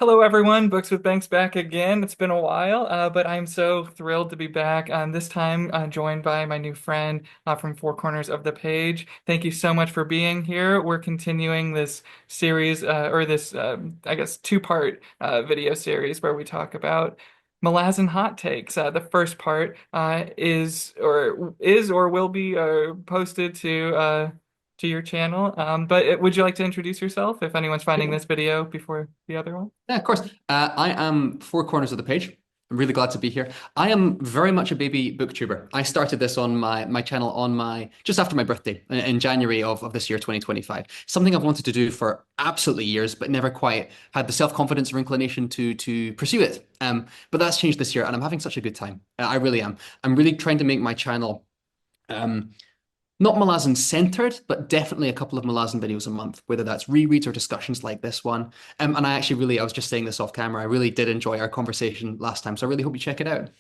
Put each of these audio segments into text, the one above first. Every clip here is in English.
Hello, everyone. Books with Banks back again. It's been a while, but I'm so thrilled to be back. This time, joined by my new friend from Four Corners of the Page. Thank you so much for being here. We're continuing this series, or this, I guess, two-part video series where we talk about Malazan Hot Takes. The first part is or will be posted to your channel. But would you like to introduce yourself if anyone's finding this video before the other one? Yeah, of course. I am Four Corners of the Page. I'm really glad to be here. I am very much a baby booktuber. I started this on my channel on my just after my birthday in January of this year, 2025. Something I've wanted to do for absolutely years, but never quite had the self-confidence or inclination to pursue it. But that's changed this year, and I'm having such a good time. I really am. I'm really trying to make my channel um, not Malazan centered, but definitely a couple of Malazan videos a month, whether that's rereads or discussions like this one. And I actually really, I was just saying this off camera, I really did enjoy our conversation last time. So I really hope you check it out.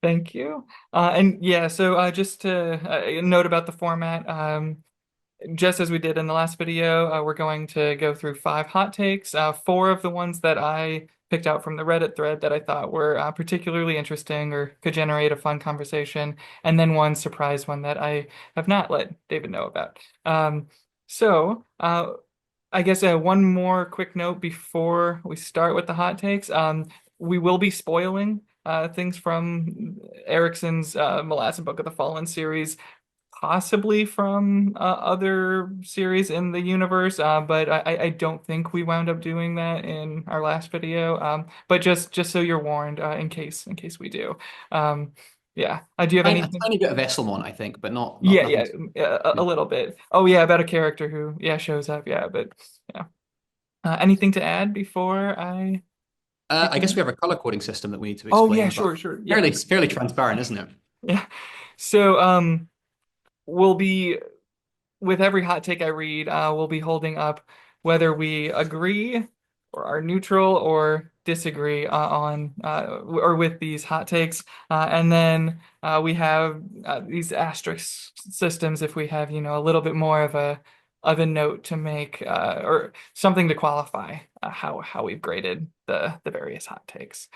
Thank you. And yeah, so just to note about the format, just as we did in the last video, we're going to go through five hot takes, four of the ones that I picked out from the Reddit thread that I thought were particularly interesting or could generate a fun conversation, and then one surprise one that I have not let David know about. So I guess one more quick note before we start with the hot takes. We will be spoiling things from Erickson's Malazan Book of the Fallen series, possibly from other series in the universe, but I don't think we wound up doing that in our last video. But just so you're warned, in case we do. Yeah. Do you have A anything? tiny bit of Esselmon, I think, but not Yeah, yeah, nothing. a little bit. Oh yeah, about a character who shows up. Yeah, but yeah. Anything to add before I I guess begin? we have a color coding system that we need to Oh yeah, explain, but sure. Yeah. fairly transparent, isn't it? Yeah. So we'll be with every hot take I read, we'll be holding up whether we agree or are neutral or disagree on or with these hot takes. And then we have these asterisk systems if we have, a little bit more of a note to make or something to qualify how we've graded the various hot takes.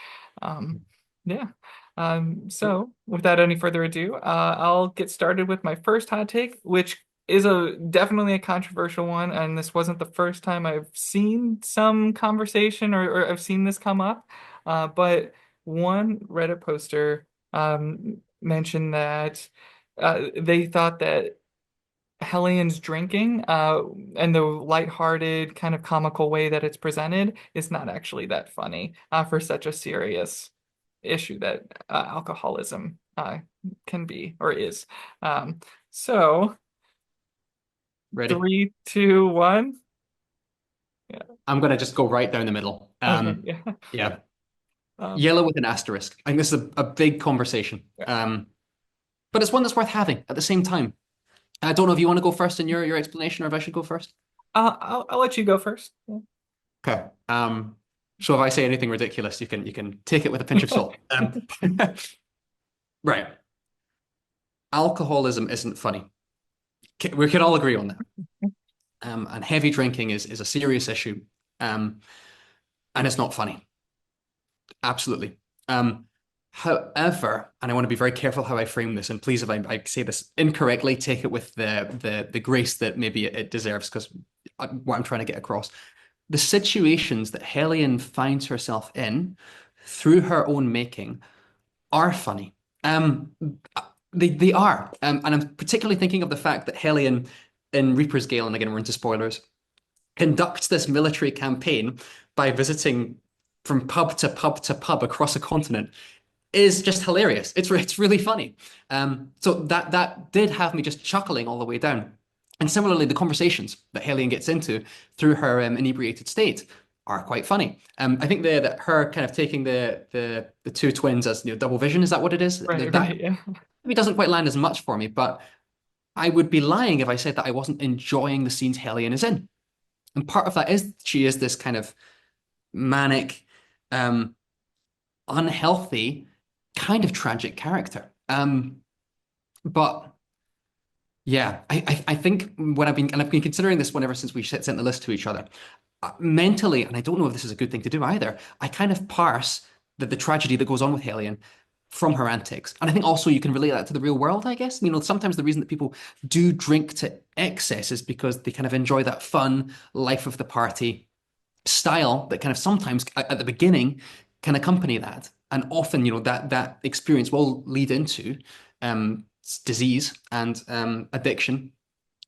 Um, yeah. So without any further ado, I'll get started with my first hot take, which is a definitely a controversial one, and this wasn't the first time I've seen some conversation or I've seen this come up. But one Reddit poster mentioned that they thought that Hellions drinking and the lighthearted kind of comical way that it's presented is not actually that funny for such a serious issue that alcoholism can be or is. So Ready? 3, 2, 1. Yeah. I'm gonna just go right down the middle. Okay. Yeah. Yeah, Um, yellow with an asterisk. I think this is a big conversation. yeah. But it's one that's worth having at the same time. I don't know if you want to go first in your explanation or if I should go first. I'll let you go first. Yeah. Okay. So if I say anything ridiculous, you can take it with a pinch of salt. Right. Alcoholism isn't funny. We can all agree on that. And heavy drinking is a serious issue. Um, and it's not funny. Absolutely. However, and I want to be very careful how I frame this, and please, if I say this incorrectly, take it with the grace that maybe it deserves, because what I'm trying to get across, the situations that Helen finds herself in through her own making are funny. Um, they are, and I'm particularly thinking of the fact that Helen in Reaper's Gale, and again we're into spoilers, conducts this military campaign by visiting from pub to pub to pub across a continent is just hilarious. It's really funny. So that did have me just chuckling all the way down. And similarly, the conversations that Helen gets into through her inebriated state are quite funny. I think that her kind of taking the two twins as double vision, is that what it is? Right, That right, yeah. maybe doesn't quite land as much for me, but I would be lying if I said that I wasn't enjoying the scenes Helen is in. And part of that is she is this kind of manic, um, unhealthy, kind of tragic character. But yeah, I think when I've been considering this one ever since we sent the list to each other. mentally, and I don't know if this is a good thing to do either, I kind of parse the tragedy that goes on with Helion from her antics. And I think also you can relate that to the real world, I guess. Sometimes the reason that people do drink to excess is because they kind of enjoy that fun life of the party style that kind of sometimes at the beginning can accompany that. And often, that experience will lead into disease and addiction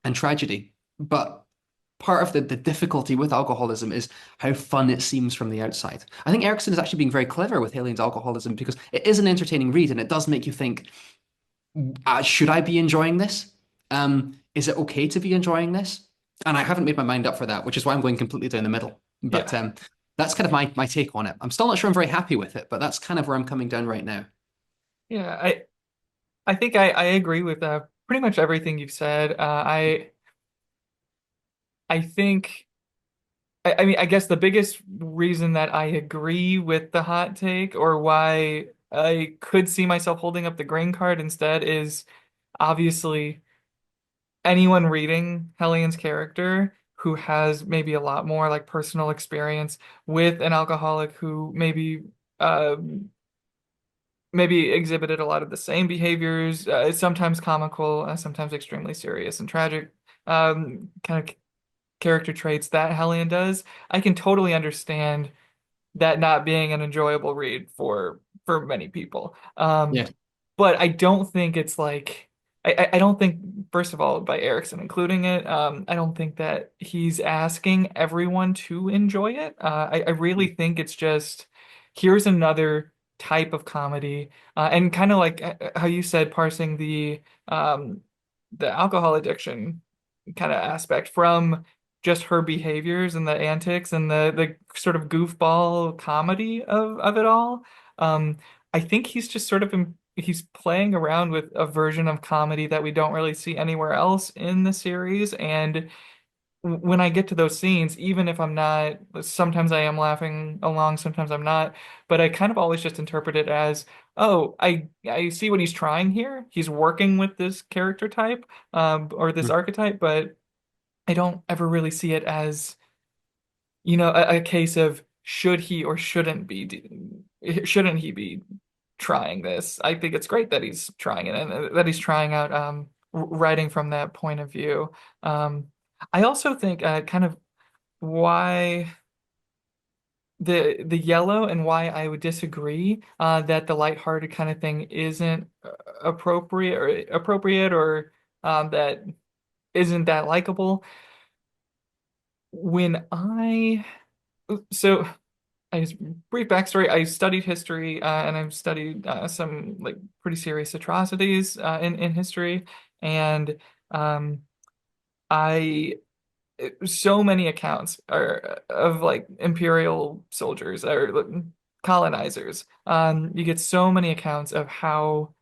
and tragedy. But part of the difficulty with alcoholism is how fun it seems from the outside. I think Erickson is actually being very clever with Helene's alcoholism because it is an entertaining read and it does make you think, should I be enjoying this? Is it okay to be enjoying this? And I haven't made my mind up for that, which is why I'm going completely down the middle. But Yeah. that's kind of my take on it. I'm still not sure I'm very happy with it, but that's kind of where I'm coming down right now. Yeah, I think I agree with pretty much everything you've said. I think I mean I guess the biggest reason that I agree with the hot take or why I could see myself holding up the green card instead is obviously anyone reading Hellion's character who has maybe a lot more like personal experience with an alcoholic who um maybe exhibited a lot of the same behaviors, sometimes comical, sometimes extremely serious and tragic, kind of character traits that Hellion does. I can totally understand that not being an enjoyable read for many people. Yeah. But I don't think it's like I don't think first of all by Erickson including it, I don't think that he's asking everyone to enjoy it. I really think it's just here's another type of comedy, and kind of like how you said, parsing the alcohol addiction kind of aspect from just her behaviors and the antics and the sort of goofball comedy of it all. Um, I think he's just sort of he's playing around with a version of comedy that we don't really see anywhere else in the series. And when I get to those scenes, even if I'm not, sometimes I am laughing along, sometimes I'm not, but I kind of always just interpret it as, oh, I see what he's trying here. He's working with this character type, or this Mm. archetype, but I don't ever really see it as, a case of should he or shouldn't he be trying this. I think it's great that he's trying it and that he's trying out writing from that point of view. Um, I also think kind of why the yellow and why I would disagree that the lighthearted kind of thing isn't appropriate or that isn't that likable. When I so I just brief backstory. I studied history, and I've studied some like pretty serious atrocities in history, and um, I so many accounts are of like imperial soldiers or like, colonizers. You get so many accounts of how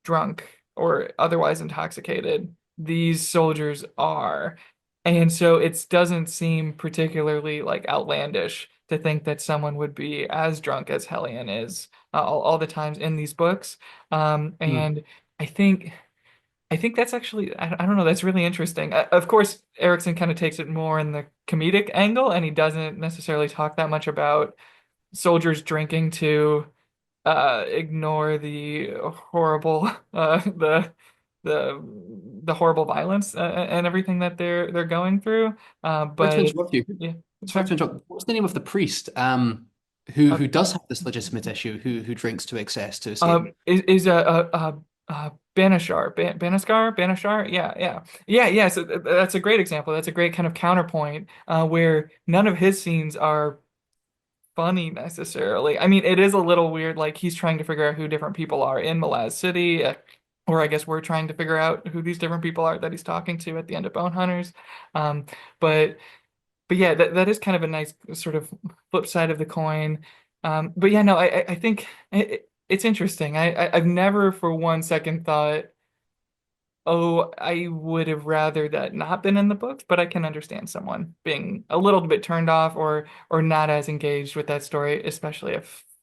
drunk or otherwise intoxicated these soldiers are. And so it doesn't seem particularly like outlandish to think that someone would be as drunk as Hellion is all the times in these books. Mm. And I think I think that's actually I don't know, that's really interesting. Of course, Erickson kind of takes it more in the comedic angle, and he doesn't necessarily talk that much about soldiers drinking to ignore the horrible the the horrible violence and everything that they're going through. Sorry to But interrupt you. yeah, Sorry sorry. to interrupt. What's the name of the priest who Uh, who does have this legitimate issue, who drinks to excess to escape? is Banishar, Banishar? Yeah, yeah, yeah, yeah. So that's a great example. That's a great kind of counterpoint where none of his scenes are funny necessarily. I mean, it is a little weird. Like he's trying to figure out who different people are in Malaz City, or I guess we're trying to figure out who these different people are that he's talking to at the end of Bonehunters. Um, but but yeah, that is kind of a nice sort of flip side of the coin. But yeah, no, I think it's interesting. I've never for one second thought, oh, I would have rather that not been in the books, but I can understand someone being a little bit turned off or not as engaged with that story, especially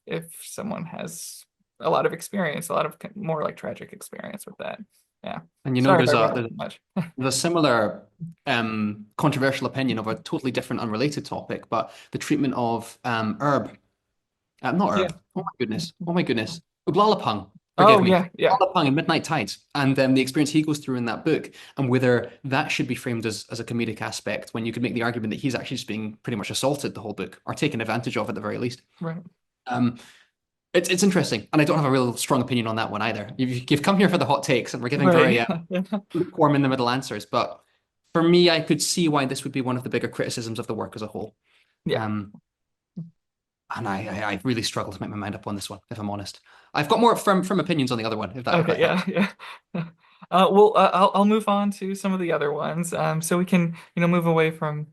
if someone has a lot of experience, a lot of more like tragic experience with that. Yeah. And you know, Sorry if I went on too much. there's a similar controversial opinion of a totally different, unrelated topic, but the treatment of Herb. Not Yeah. Herb. Oh my goodness. Oh my goodness. Uglalapung. Forgive Oh me. yeah, yeah. Uglalapung in Midnight Tides. And the experience he goes through in that book, and whether that should be framed as a comedic aspect, when you could make the argument that he's actually just being pretty much assaulted the whole book, or taken advantage of at the very least. Right. Um, it's interesting, and I don't have a real strong opinion on that one either. You've come here for the hot takes, and we're giving Right. very Yeah. lukewarm in the middle answers. But for me, I could see why this would be one of the bigger criticisms of the work as a whole. Yeah. Um, and I really struggle to make my mind up on this one, if I'm honest. I've got more firm opinions on the other one, if Okay, that yeah, helps. yeah. Well, I'll move on to some of the other ones, so we can, move away from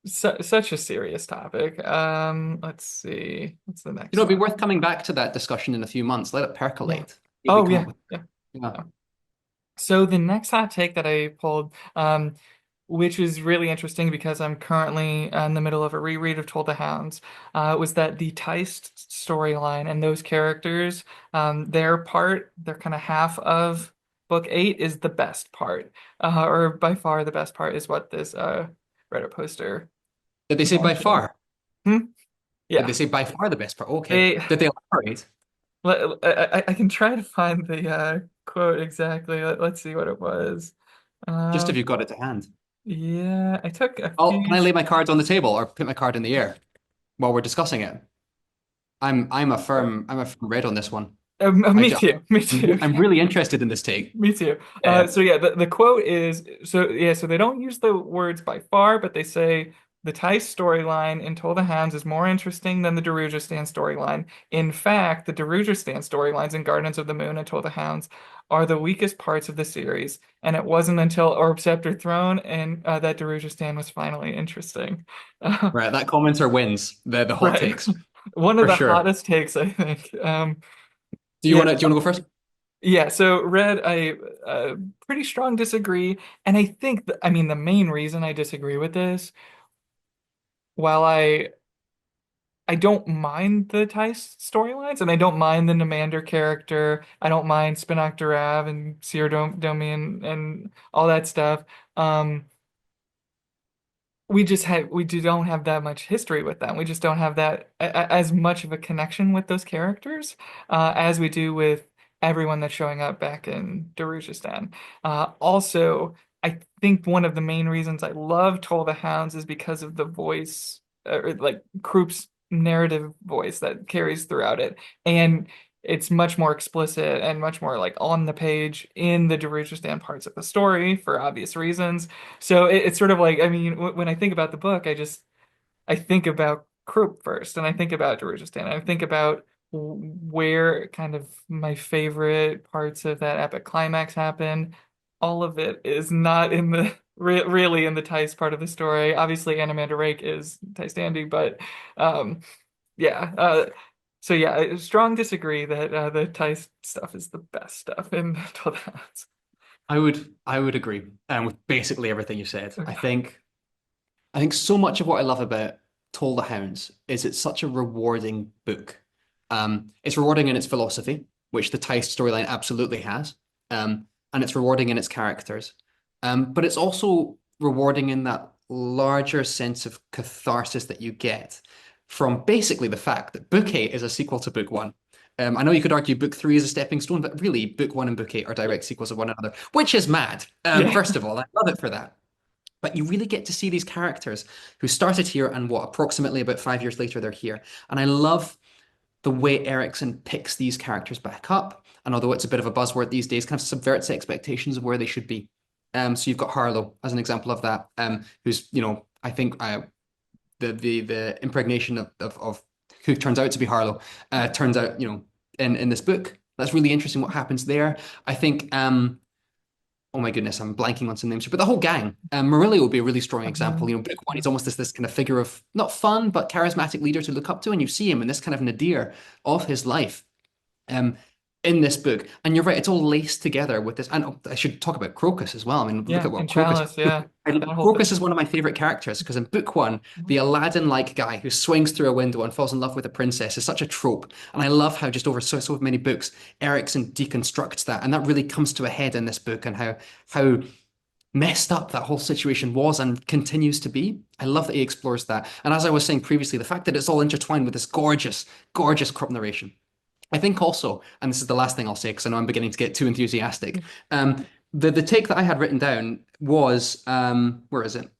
such a serious topic. Let's see, what's the You know, next it'd be one? worth coming back to that discussion in a few months. Let it Yeah. percolate. See if we Oh, come up yeah, with. yeah. Yeah. Yeah. So the next hot take that I pulled, which is really interesting because I'm currently in the middle of a reread of Told the Hounds, was that the Tiste storyline and those characters, their kind of half of book 8 is the best part, or by far the best part is what this Reddit poster Did they say by mentioned. far? Hmm? Did they Yeah, say by far the best part? Okay. they. Did they elaborate? I can try to find the quote exactly. Let's see what it was. Just if Um, you've got it to hand. yeah, I took a Can few. I lay my cards on the table or put my card in the air while we're discussing it? I'm a firm red on this one. I Me just, too. Me too. I'm really interested in this take. Me too. Yeah. So yeah, the quote is so they don't use the words by far, but they say the Tice storyline in Toll the Hounds is more interesting than the Darujhistan storyline. In fact, the Darujhistan storylines in Gardens of the Moon and Toll the Hounds are the weakest parts of the series, and it wasn't until Orb Scepter Throne and that Darujhistan was finally interesting. Uh, Right, that commenter wins the hot right. takes One of for the sure. hottest takes, I think. Do you Yeah, want to go first? yeah, so Red, I pretty strong disagree, and I think I mean the main reason I disagree with this, while I don't mind the Tice storylines, and I don't mind the Namander character, I don't mind Spinach Darav and Seer Domi and all that stuff. Um, we don't have that much history with them. We just don't have that as much of a connection with those characters as we do with everyone that's showing up back in Darujhistan. Also, I think one of the main reasons I love Toll the Hounds is because of the voice, or like Kroop's narrative voice that carries throughout it, and it's much more explicit and much more like on the page in the Darujhistan parts of the story for obvious reasons. So it's sort of like, I mean, when I think about the book, I think about Kroop first, and I think about Darujhistan, and I think about where kind of my favorite parts of that epic climax happen. All of it is not in the really in the Tice part of the story. Obviously, Animander Rake is Tice Dandy, but um, yeah. So yeah, I strong disagree that the Tice stuff is the best stuff in Told Hounds. I would agree with basically everything you said. I think so much of what I love about Toll the Hounds is it's such a rewarding book. It's rewarding in its philosophy, which the Tice storyline absolutely has, and it's rewarding in its characters. But it's also rewarding in that larger sense of catharsis that you get from basically the fact that Book 8 is a sequel to Book 1. I know you could argue Book 3 is a stepping stone, but really, Book 1 and Book 8 are direct sequels of one another, which is mad. Yeah. First of all, I love it for that. But you really get to see these characters who started here and what, approximately about 5 years later, they're here. And I love the way Erickson picks these characters back up. And although it's a bit of a buzzword these days, kind of subverts expectations of where they should be. So you've got Harlow as an example of that, who's, I think the impregnation of who turns out to be Harlow turns out, in this book. That's really interesting what happens there. I think oh my goodness, I'm blanking on some names, but the whole gang. Murillo would be a really strong example. Um, Book one, he's almost this kind of figure of not fun, but charismatic leader to look up to, and you see him in this kind of nadir of his life. Um, in this book. And you're right, it's all laced together with this. And I should talk about Crocus as well. I mean, look Yeah, at and what Crocus. Chalice, yeah. That whole Crocus thing. is one of my favorite characters because in book one, the Aladdin-like guy who swings through a window and falls in love with a princess is such a trope. And I love how just over so many books, Erikson deconstructs that. And that really comes to a head in this book and how messed up that whole situation was and continues to be. I love that he explores that. And as I was saying previously, the fact that it's all intertwined with this gorgeous, gorgeous crop narration. I think also, and this is the last thing I'll say because I know I'm beginning to get too enthusiastic. The take that I had written down was where is it?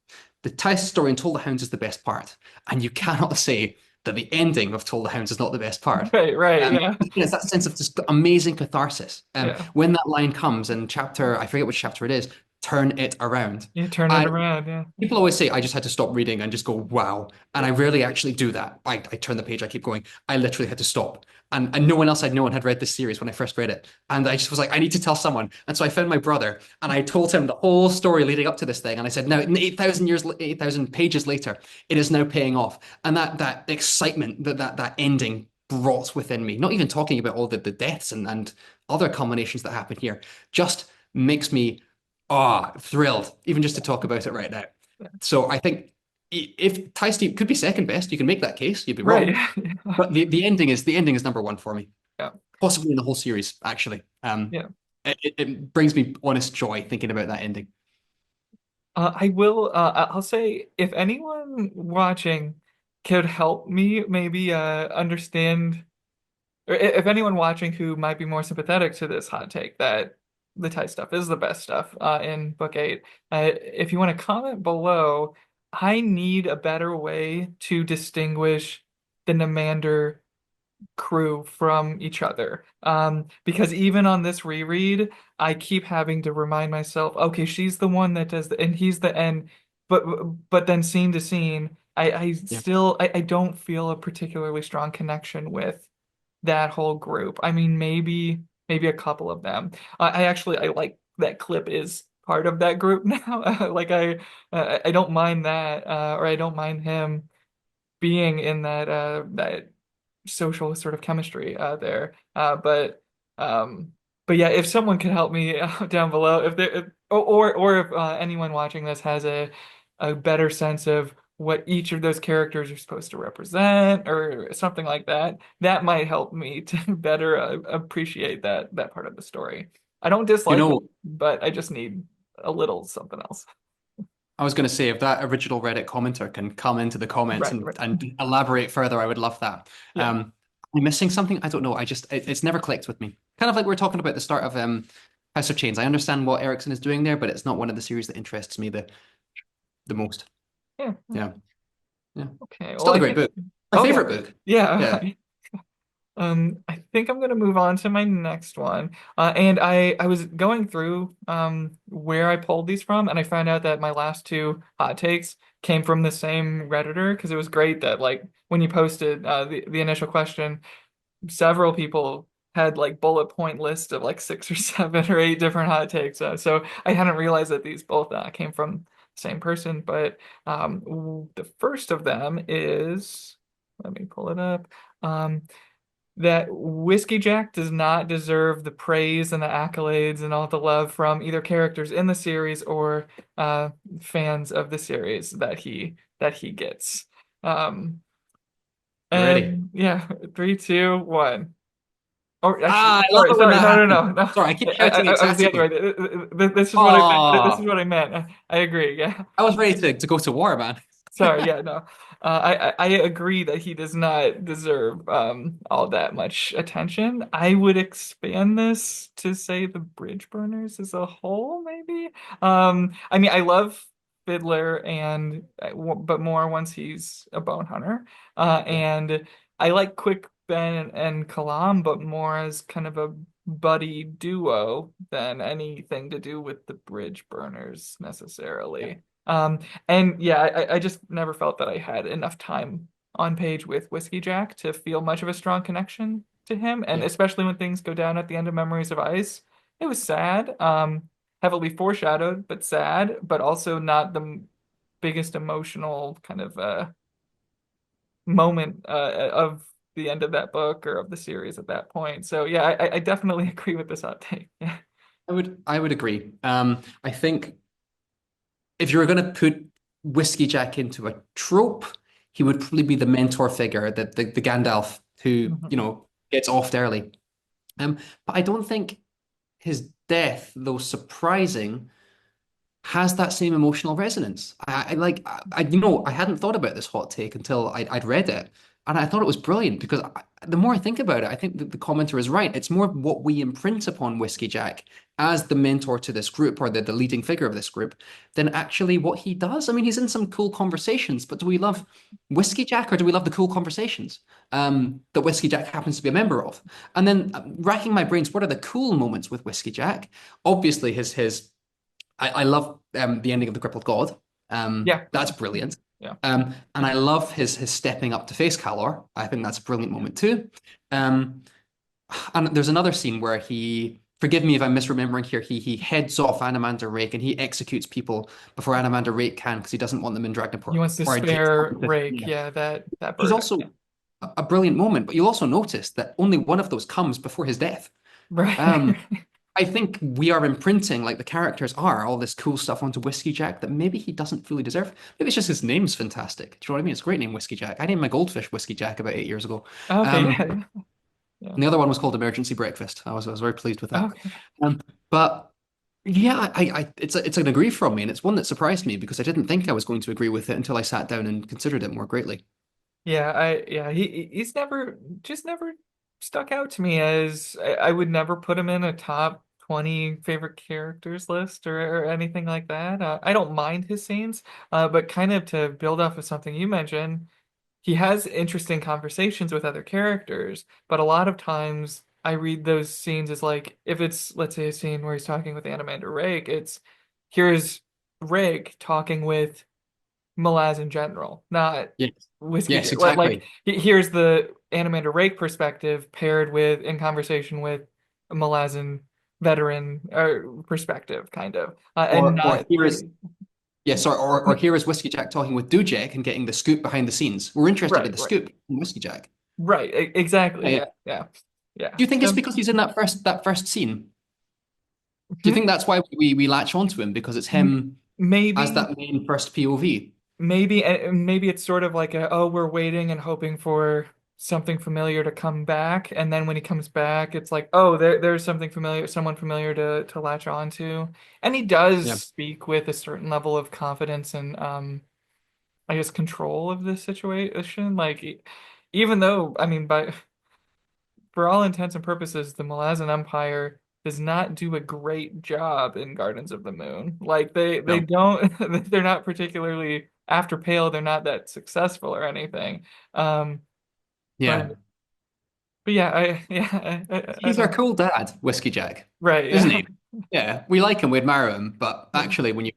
The Tiste story in Toll the Hounds is the best part, and you cannot say that the ending of Toll the Hounds is not the best part. Right, right, yeah. It's that sense of just amazing catharsis. Yeah. When that line comes in chapter, I forget which chapter it is, turn it around. You turn it I around, yeah. People always say I just had to stop reading and just go, wow. And I rarely actually do that. I turn the page, I keep going. I literally had to stop. And no one else I'd known had read this series when I first read it. And I just was like, I need to tell someone. And so I found my brother and I told him the whole story leading up to this thing. And I said, now 8,000 pages later, it is now paying off. And that excitement that ending brought within me, not even talking about all the deaths and other culminations that happen here, just makes me thrilled, even just to talk about it right now. So I think if Tiste could be second best, you can make that case. You'd be Right. wrong, but the ending is number one for me, Yeah. possibly in the whole series. Actually, Yeah. it brings me honest joy thinking about that ending. I will I'll say if anyone watching could help me maybe understand or if anyone watching who might be more sympathetic to this hot take that the Thai stuff is the best stuff in book eight, if you want to comment below, I need a better way to distinguish the Namander crew from each other. Because even on this reread, I keep having to remind myself, okay, she's the one that does the, and he's the end. But but then scene to scene, I Yeah, still I don't feel a particularly strong connection with that whole group. I mean, maybe a couple of them. I like that Clip is part of that group now. Like I don't mind that, or I don't mind him being in that social sort of chemistry there. But yeah, if someone could help me down below, if there, if, or if anyone watching this has a better sense of what each of those characters are supposed to represent or something like that, that might help me to better appreciate that part of the story. I don't you dislike it, know, but I just need a little something else. I was going to say if that original Reddit commenter can come into the comments Right, and right. and elaborate further, I would love that. Yeah. I'm missing something. I don't know. It's never clicked with me. Kind of like we are talking about the start of House of Chains. I understand what Erickson is doing there, but it's not one of the series that interests me the most. Yeah. Yeah. Yeah. Okay. Well, Still a I great think book. My okay. favorite book. Yeah. Yeah. I think I'm gonna move on to my next one. And I was going through where I pulled these from, and I found out that my last two hot takes came from the same Redditor because it was great that like when you posted the initial question, several people had like bullet point list of like six or seven or eight different hot takes. So I hadn't realized that these both came from the same person. But the first of them is, let me pull it up. That Whiskey Jack does not deserve the praise and the accolades and all the love from either characters in the series or uh, fans of the series that he gets. Um, You ready? and yeah, three, two, one. Or actually, I love it when sorry, that happens. no. Sorry, I keep shouting I was the other ecstatically. way. This is what I meant. This is Oh, what I meant. I agree. Yeah. I was ready to go to war, man. Sorry. Yeah. No. I agree that he does not deserve all that much attention. I would expand this to say the Bridge Burners as a whole, maybe. I mean, I love Fiddler and but more once he's a bone hunter. Yeah, And I like Quick Ben and Kalam, but more as kind of a buddy duo than anything to do with the Bridge Burners yeah, necessarily. And yeah, I just never felt that I had enough time on page with Whiskey Jack to feel much of a strong connection to him. And yeah, especially when things go down at the end of Memories of Ice, it was sad, heavily foreshadowed, but sad, but also not the biggest emotional kind of moment of the end of that book or of the series at that point. So yeah, I definitely agree with this hot take. Yeah. I would agree. I think if you were going to put Whiskey Jack into a trope, he would probably be the mentor figure, the Gandalf who, Mhm. gets offed early. But I don't think his death, though surprising, has that same emotional resonance. I hadn't thought about this hot take until I'd read it, and I thought it was brilliant because the more I think about it, I think that the commenter is right. It's more what we imprint upon Whiskey Jack as the mentor to this group or the leading figure of this group than actually what he does. I mean, he's in some cool conversations, but do we love Whiskey Jack or do we love the cool conversations that Whiskey Jack happens to be a member of? And then racking my brains, what are the cool moments with Whiskey Jack? Obviously, his I love the ending of The Crippled God. Yeah, That's yeah, brilliant. yeah. And I love his stepping up to face Calor. I think that's a brilliant Yeah. moment too. Um, and there's another scene where forgive me if I'm misremembering here, he heads off Anomander Rake and he executes people before Anomander Rake can because he doesn't want them in He Dragnaport. wants to Or it takes spare Rake, yeah. yeah, that Which is burden. Yeah. also a brilliant moment, but you'll also notice that only one of those comes before his death. Um, Right. I think we are imprinting, like the characters are, all this cool stuff onto Whiskey Jack that maybe he doesn't fully deserve. Maybe it's just his name's fantastic. Do you know what I mean? It's a great name, Whiskey Jack. I named my goldfish Whiskey Jack about 8 years ago. Okay, Um, yeah, yeah. and the other one was called Emergency Breakfast. I was very pleased with that. Okay. But yeah, it's an agree from me, and it's one that surprised me because I didn't think I was going to agree with it until I sat down and considered it more greatly. Yeah, he's never stuck out to me as I would never put him in a top 20 favorite characters list or anything like that. I don't mind his scenes, but kind of to build off of something you mentioned, he has interesting conversations with other characters, but a lot of times I read those scenes as like if it's let's say a scene where he's talking with Anomander Rake, it's here's Rake talking with Malaz in general, not Yes. Whiskey Yes, J. Like exactly. here's the Animator Rake perspective paired with in conversation with Malazan veteran perspective, kind of, and Or not here is really. Yeah, sorry, or here is Whiskey Jack talking with Dujek and getting the scoop behind the scenes. We're interested in Right, the right, scoop from Whiskey Jack. right. Exactly. Yeah, yeah. Yeah, yeah, yeah. Do you think it's So because he's in that first scene? Do you hmm, think that's why we latch onto him because it's m- him as maybe. that main first POV? Maybe it's sort of like oh, we're waiting and hoping for something familiar to come back, and then when he comes back, it's like, oh, there's something familiar, someone familiar to latch on to. And he does Yeah, speak with a certain level of confidence and I guess control of this situation. Like even though, I mean, by for all intents and purposes, the Malazan Empire does not do a great job in Gardens of the Moon. Like they no, don't they're not particularly after Pale, they're not that successful or anything. Um, but yeah. but yeah, I He's our don't cool dad, Whiskey Jack, right, isn't yeah. he? Yeah, we like him, we admire him, but Yeah. actually, when you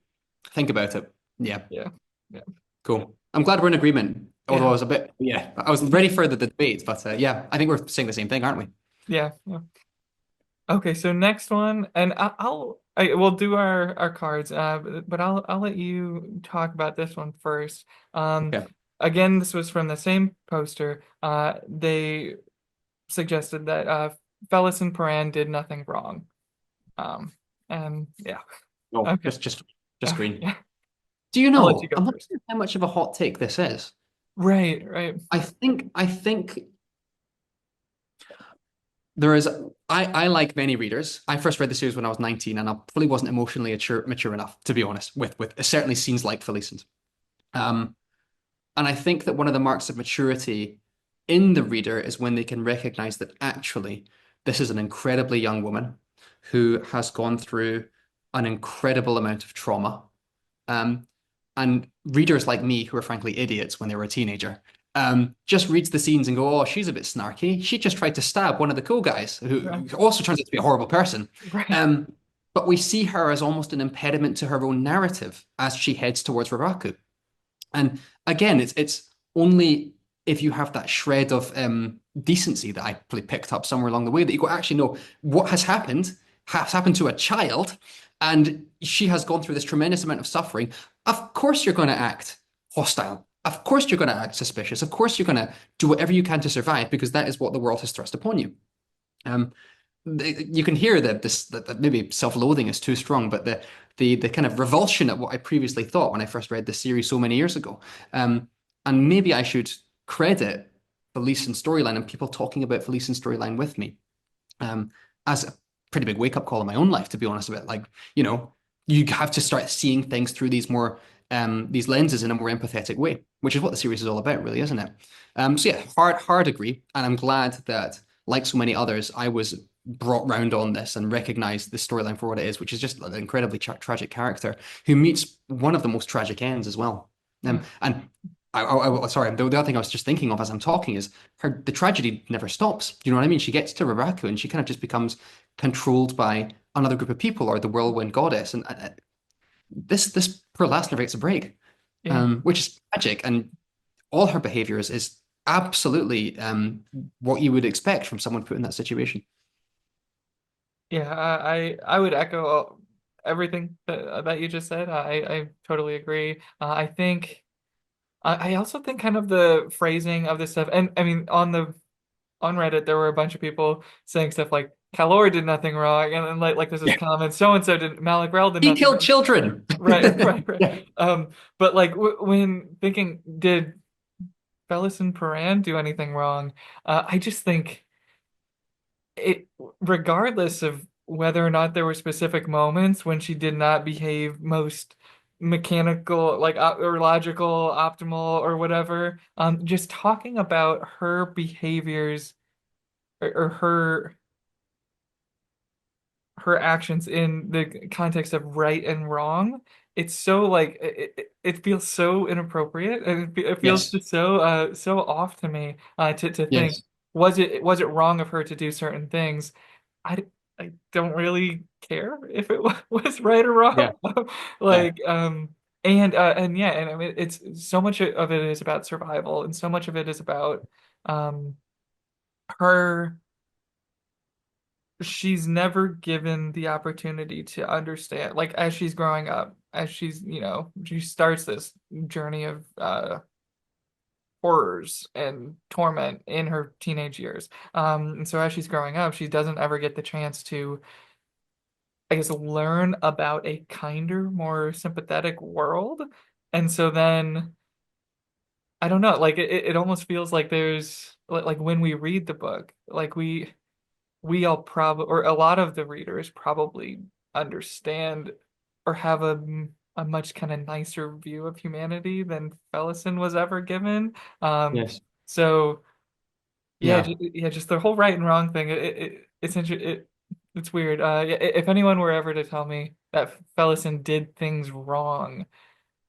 think about it, yeah, Yeah. Yeah. cool. I'm glad we're in agreement. Although I Yeah. was a bit, yeah, I was ready for the debate, but yeah, I think we're saying the same thing, aren't we? Yeah. Yeah. Okay, so next one, and we'll do our cards, but I'll let you talk about this one first. Um, Okay. again, this was from the same poster. They suggested that Felisin Paran did nothing wrong. Um, and yeah, No, okay, just okay, green. yeah. Do you I'll let you know? go I'm not first. sure how much of a hot take this is. Right, right, I think there is. I like many readers. I first read the series when I was 19, and I probably wasn't emotionally mature enough, to be honest, with certainly scenes like Felicent. Um, and I think that one of the marks of maturity in the reader is when they can recognize that actually this is an incredibly young woman who has gone through an incredible amount of trauma. Um, and readers like me, who are frankly idiots when they were a teenager, just reads the scenes and go, "Oh, she's a bit snarky. She just tried to stab one of the cool guys, right, who also turns out to be a horrible person." right, Um, but we see her as almost an impediment to her own narrative as she heads towards Raraku. And again, it's only if you have that shred of decency that I probably picked up somewhere along the way that you go, actually, no, what has happened to a child, and she has gone through this tremendous amount of suffering. Of course, you're going to act hostile Of course you're going to act suspicious. Of course you're going to do whatever you can to survive because that is what the world has thrust upon you. Um, you can hear that maybe self-loathing is too strong, but the kind of revulsion at what I previously thought when I first read this series so many years ago. Um, and maybe I should credit Felisin's storyline and people talking about Felisin's storyline with me as a pretty big wake-up call in my own life, to be honest about like, you know, you have to start seeing things through these lenses in a more empathetic way, which is what the series is all about, really, isn't it? So yeah, hard agree, and I'm glad that, like so many others, I was brought round on this and recognized the storyline for what it is, which is just an incredibly tragic character who meets one of the most tragic ends as well. And sorry, the other thing I was just thinking of as I'm talking is the tragedy never stops. You know what I mean? She gets to Raraku and she kind of just becomes controlled by another group of people or the whirlwind goddess, and this poor lass never gets a break, Yeah. which is tragic. And all her behavior is absolutely what you would expect from someone put in that situation. Yeah, I would echo everything that you just said. I totally agree. I think I also think kind of the phrasing of this stuff, and I mean on Reddit there were a bunch of people saying stuff like Calor did nothing wrong, and like this is Yeah. common. So and so did Malik Rel did He nothing killed wrong. children. Right, right, right. Yeah. But like w when thinking, did Felisin Paran do anything wrong? I just think it, regardless of whether or not there were specific moments when she did not behave most mechanical, like or logical, optimal, or whatever, just talking about her behaviors or her actions in the context of right and wrong, it's so like it feels so inappropriate, and it feels Yes. just so so off to me to think, Yes. was it wrong of her to do certain things? I I don't really care if it was right or Yeah. wrong. Yeah. Like and yeah, and I mean it's so much of it is about survival, and so much of it is about um her she's never given the opportunity to understand, like as she's growing up, as she's, she starts this journey of horrors and torment in her teenage years. And so as she's growing up, she doesn't ever get the chance to, I guess, learn about a kinder, more sympathetic world. And so then I don't know, like it almost feels like there's like when we read the book, like we all probably, or a lot of the readers probably understand or have a much kind of nicer view of humanity than Fellison was ever given. Yes. So yeah, Yeah. yeah, just the whole right and wrong thing. It's weird. Yeah, if anyone were ever to tell me that Fellison did things wrong,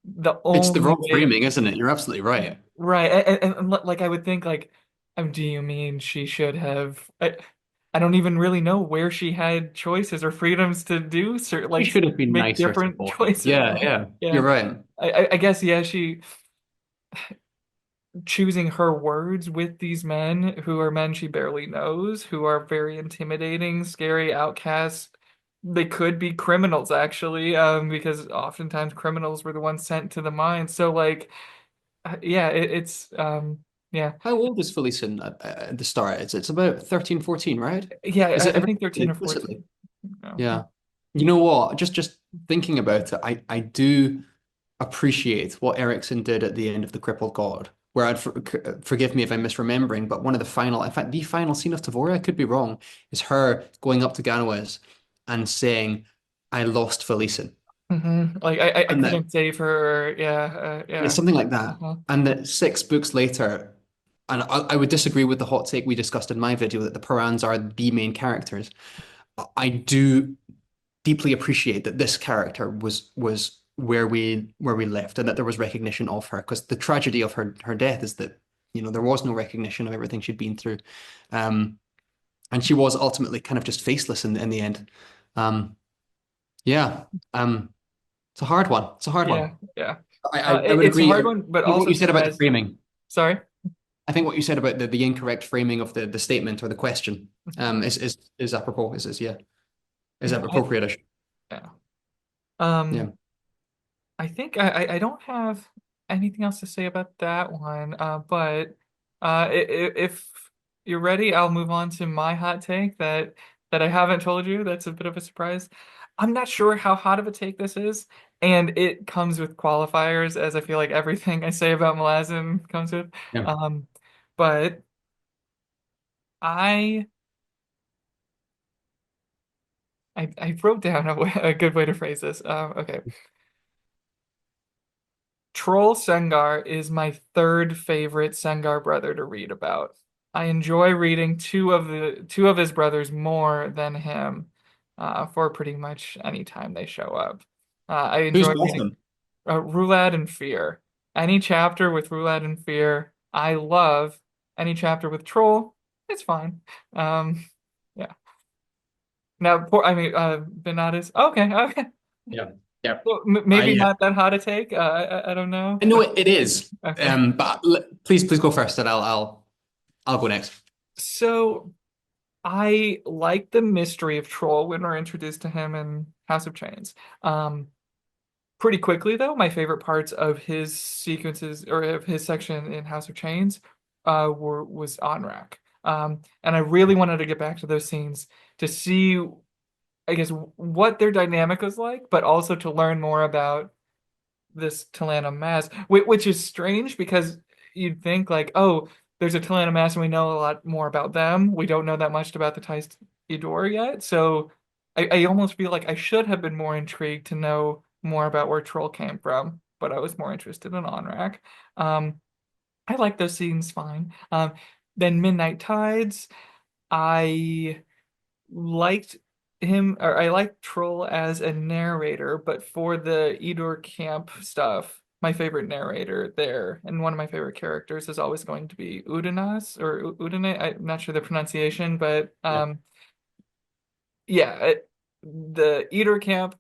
the It's the only wrong way, framing, isn't it? You're absolutely right. right? And like I would think, like, do you mean she should have? I don't even really know where she had choices or freedoms to do certain, You like should have been make nicer to different both. choices. Yeah, yeah. You're Yeah, right. I guess yeah, she choosing her words with these men who are men she barely knows, who are very intimidating, scary outcasts. They could be criminals actually, because oftentimes criminals were the ones sent to the mine. So like, yeah, it's yeah. How old is Felicia at the start? It's about 13, 14, right? Yeah, Is it I ever think said 13 or explicitly? 14. No. Yeah. You know what? Just thinking about it, I do appreciate what Erickson did at the end of The Crippled God, where forgive me if I'm misremembering, but one of the final, in fact, the final scene of Tavora, I could be wrong, is her going up to Ganoes and saying, I lost Felicia. Like I And that couldn't save her. Yeah, it's yeah. something like that. Uh-huh. And that 6 books later, and I would disagree with the hot take we discussed in my video that the Parans are the main characters. I do deeply appreciate that this character was where we left and that there was recognition of her because the tragedy of her death is that there was no recognition of everything she'd been through, um, and she was ultimately kind of just faceless in the end. Um, yeah, it's a hard one. It's a hard one. Yeah, yeah. I would It's a agree. hard one, but What also you said just about the as, framing. sorry. I think what you said about the incorrect framing of the statement or the question is apropos. Is Yeah, appropriate. yeah. Yeah. Um, I think I don't have anything else to say about that one. But if you're ready, I'll move on to my hot take that I haven't told you. That's a bit of a surprise. I'm not sure how hot of a take this is, and it comes with qualifiers, as I feel like everything I say about Malazan comes with. Yeah. Um, but I I wrote down a good way to phrase this. Okay. Trull Sengar is my third favorite Sengar brother to read about. I enjoy reading two of his brothers more than him, for pretty much any time they show up. I Who's enjoy both of reading them? Roulad and Fear. Any chapter with Roulad and Fear, I love. Any chapter with Troll, it's fine. Um, yeah. Now, I mean, Bernardus. Okay, okay. Yeah. Yeah. Well, maybe I not that hot a take. I don't know. I know it is. Okay. But please go first, and I'll go next. So I like the mystery of Troll when we're introduced to him in House of Chains. Um, Pretty quickly though, my favorite parts of his sequences or of his section in House of Chains was Onrak. And I really wanted to get back to those scenes to see, I guess, what their dynamic was like, but also to learn more about this Talana mass, which is strange because you'd think like, oh, there's a Talana mass and we know a lot more about them. We don't know that much about the Tiste yet. So I almost feel like I should have been more intrigued to know more about where Troll came from, but I was more interested in Onrak. Um, I like those scenes fine. Then Midnight Tides, I liked him, or I liked Troll as a narrator, but for the Edor camp stuff, my favorite narrator there and one of my favorite characters is always going to be Udanas or Udane. I'm not sure the pronunciation, but Yeah. yeah, the Edor camp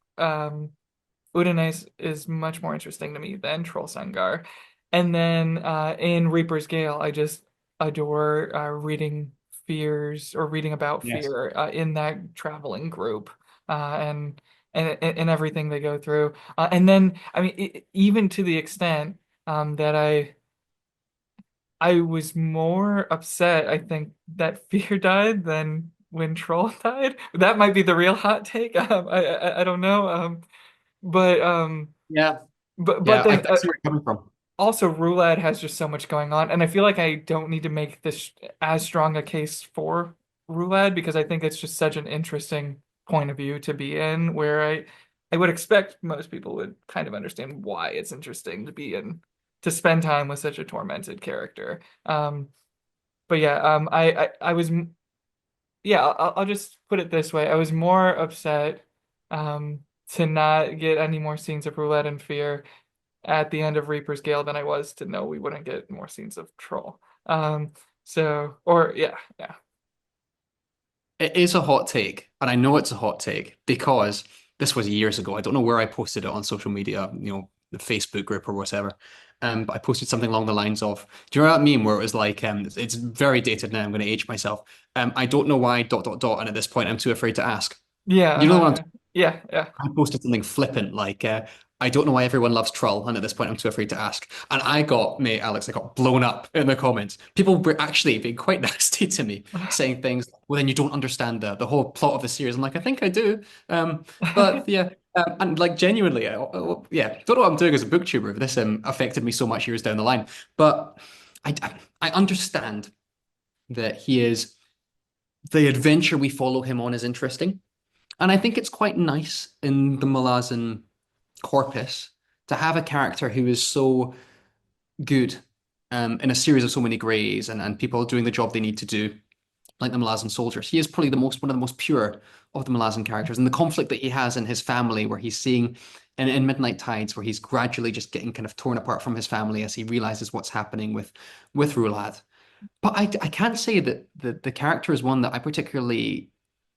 Udinese is much more interesting to me than Troll Sengar. And then in Reaper's Gale, I just adore reading fears or reading about Yes. fear in that traveling group and and everything they go through. And then, I mean, even to the extent that I was more upset, I think, that Fear died than when Troll died. That might be the real hot take. I don't know. But Yeah. but Yeah. I then see where you're coming from. also Roulette has just so much going on, and I feel like I don't need to make this as strong a case for Roulette because I think it's just such an interesting point of view to be in, where I would expect most people would kind of understand why it's interesting to be in to spend time with such a tormented character. But yeah, I was yeah, I'll just put it this way. I was more upset to not get any more scenes of Roulette and Fear at the end of Reaper's Gale than I was to know we wouldn't get more scenes of Troll. Um, or yeah, yeah. It is a hot take, and I know it's a hot take because this was years ago. I don't know where I posted it on social media, the Facebook group or whatever. But I posted something along the lines of, "Do you remember that meme where it was like, it's very dated now. I'm going to age myself. I don't know why dot dot dot, and at this point, I'm too afraid to ask." Yeah, You know what I'm yeah, yeah. I posted something flippant like, I don't know why everyone loves Trull, and at this point, I'm too afraid to ask. And mate, Alex, I got blown up in the comments. People were actually being quite nasty to me, saying things, well, then you don't understand the whole plot of the series. I'm like, I think I do. But yeah, and like genuinely, yeah, don't know what I'm doing as a booktuber if this affected me so much years down the line. But I understand that the adventure we follow him on is interesting. And I think it's quite nice in the Malazan corpus to have a character who is so good in a series of so many greys and people doing the job they need to do, like the Malazan soldiers. He is probably one of the most pure of the Malazan characters. And the conflict that he has in his family, where he's seeing in Midnight Tides, where he's gradually just getting kind of torn apart from his family as he realizes what's happening with Rulad. But I can't say that the character is one that I particularly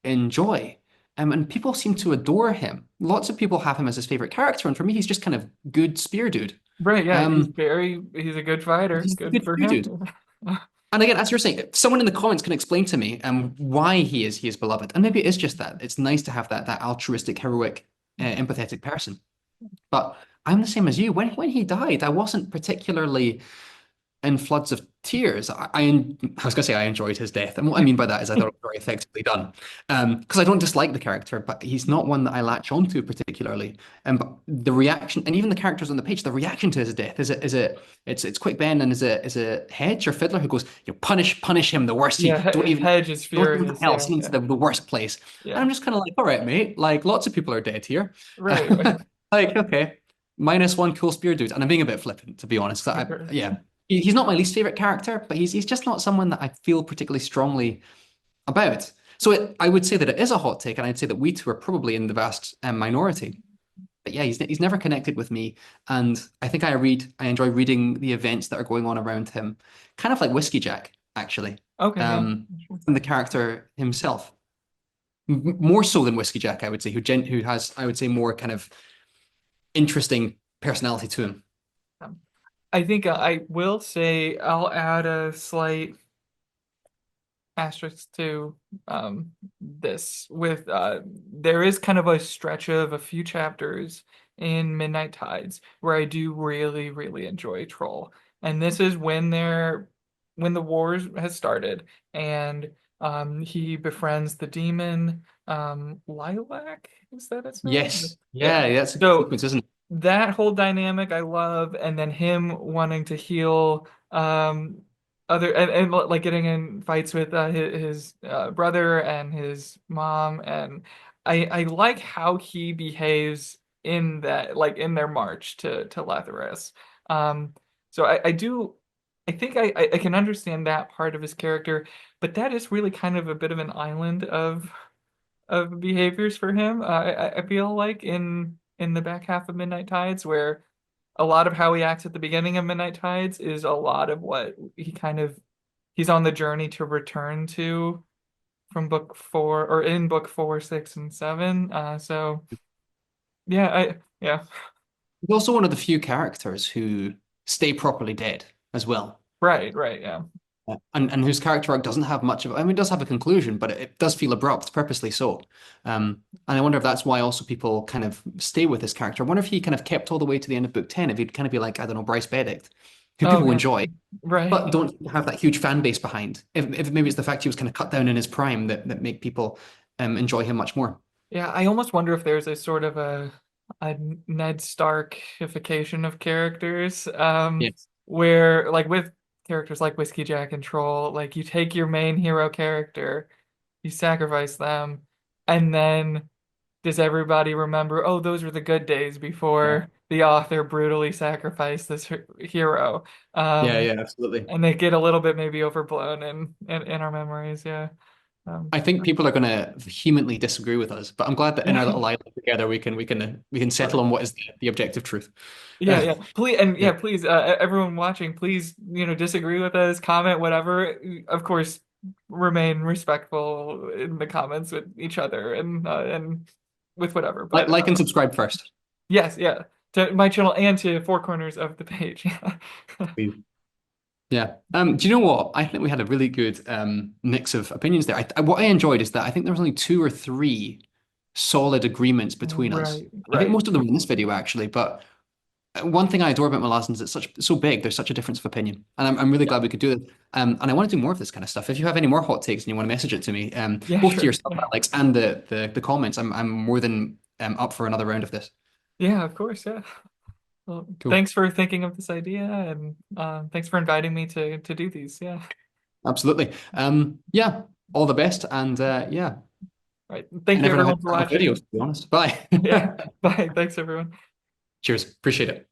enjoy. And people seem to adore him. Lots of people have him as his favorite character, and for me, he's just kind of good spear dude. Right, yeah, Um, he's a good fighter. he's a Good good for spear him. dude. And again, as you're saying, someone in the comments can explain to me why he is beloved. And maybe it is just that. It's nice to have that altruistic, heroic, empathetic person. But I'm the same as you. When he died, I wasn't particularly in floods of tears. I was going to say I enjoyed his death, and what I mean by that is I thought it was very effectively done. Because I don't dislike the character, but he's not one that I latch onto particularly. But the reaction, and even the characters on the page, the reaction to his death it's Quick Ben, and is it Hedge or Fiddler who goes, punish him the worst. Yeah, Don't even Hedge is go somewhere furious. else, Yeah, into yeah, the worst place. And yeah. I'm just kind of like, all right, mate. Like lots of people are dead here. Right, right. Like okay. Minus one cool spear dude, and I'm being a bit flippant to be honest. Sure. Yeah, he's not my least favorite character, but he's just not someone that I feel particularly strongly about. So I would say that it is a hot take, and I'd say that we two are probably in the vast minority. But yeah, he's never connected with me, and I think I enjoy reading the events that are going on around him, kind of like Whiskey Jack, actually, Okay, yeah. Sure. and the character himself, more so than Whiskey Jack, I would say, who has I would say more kind of interesting personality to him. Um, I think I will say I'll add a slight asterisk to this with there is kind of a stretch of a few chapters in Midnight Tides where I do really, really enjoy Troll. And this is when the wars has started and he befriends the demon Lilac, is that its name? Yes, Yeah. yeah, that's a good So sequence, isn't it? that whole dynamic I love, and then him wanting to heal other and like getting in fights with his brother and his mom, and I like how he behaves in that like in their march to Lathyrus. Um, so I do I think I can understand that part of his character, but that is really kind of a bit of an island of behaviors for him. I feel like in the back half of Midnight Tides, where a lot of how he acts at the beginning of Midnight Tides is a lot of what he's on the journey to return to from book four or in book four, six, and seven. So yeah, I yeah, He's also one of the few characters who stay properly dead as well. right, right, yeah, And whose character arc doesn't have much of, I mean, it does have a conclusion, but it does feel abrupt, purposely so. And I wonder if that's why also people kind of stay with this character. I wonder if he kind of kept all the way to the end of book 10, if he'd kind of be like, I don't know, Bryce Benedict, who oh people yeah, enjoy, but right, don't have that huge fan base behind. If maybe it's the fact he was kind of cut down in his prime that make people enjoy him much more. yeah. I almost wonder if there's a sort of a Ned Starkification of characters, Yes. where like with characters like Whiskey Jack and Troll, like you take your main hero character, you sacrifice them, and then does everybody remember, oh, those were the good days Yeah. before the author brutally sacrificed this hero? Yeah, Um, yeah, absolutely. and they get a little bit maybe overblown in our memories, yeah. Um, I think people are going to vehemently disagree with us, but I'm glad that in our yeah, little island together we can settle right. on what is the objective truth. Yeah, Uh, yeah. Please, and yeah, yeah, please, everyone watching, please, disagree with us, comment, whatever. Of course, remain respectful in the comments with each other and with whatever. like But like and subscribe first. yes, yeah, to my channel and to four corners of the page. Please. Yeah. Do you know what? I think we had a really good mix of opinions there. What I enjoyed is that I think there was only two or three solid agreements between us. Right, I think right. most of them were in this video actually, but one thing I adore about Malazan is it's so big. There's such a difference of opinion, and I'm really Yeah, glad we could do this. And I want to do more of this kind of stuff. If you have any more hot takes and you want to message it to me, yeah, both to sure. yourself, Yeah, Alex, and the comments, I'm more than up for another round of this. yeah, of course, yeah. Well, Cool, thanks for thinking of this idea, and thanks for inviting me to do these. Yeah. absolutely. Yeah, all the best, and yeah, Right. I Thank you, never know how to everyone, for start a video, watching. to be honest. Bye. Yeah. Bye. Thanks, everyone. Cheers, appreciate it.